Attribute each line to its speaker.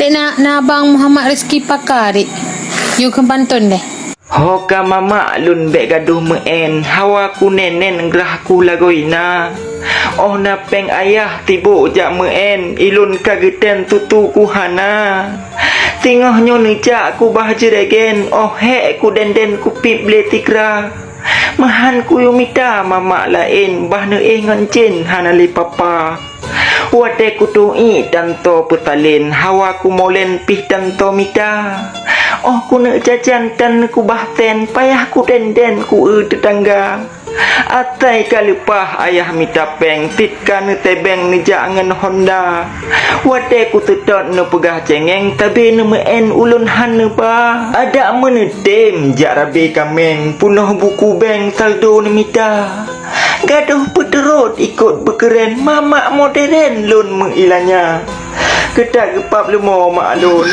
Speaker 1: Dek na abang Muhammad Rizki Pakar, dek. You ke pantun deh.
Speaker 2: Hoka mama lun bek gaduh meen hawa ku nenen gerah ku lagoina. Oh na peng ayah tibu jak meen ilun kageten tutu ku hana. Tingah nyo nejak ku bah jeregen oh he ku denden ku pip le tikra. Mahan ku yumita mama lain bah ne ngancin hana li papa. Wate ku tu'i tanto putalin hawa ku molen pih tanto mita. Oh ku nak jajan dan ku bahten payah ku denden ku tetangga. Atai kalupah ayah mita peng titkan tebeng ni jangan Honda. Wate ku tetot no pegah cengeng tapi no meen ulun han ba. Ada menedem jak rabi kameng punoh buku beng saldo ni mita. Gaduh peterot ikut berkeren mamak modern lun mengilanya. Kedak gepap lemo mak lun.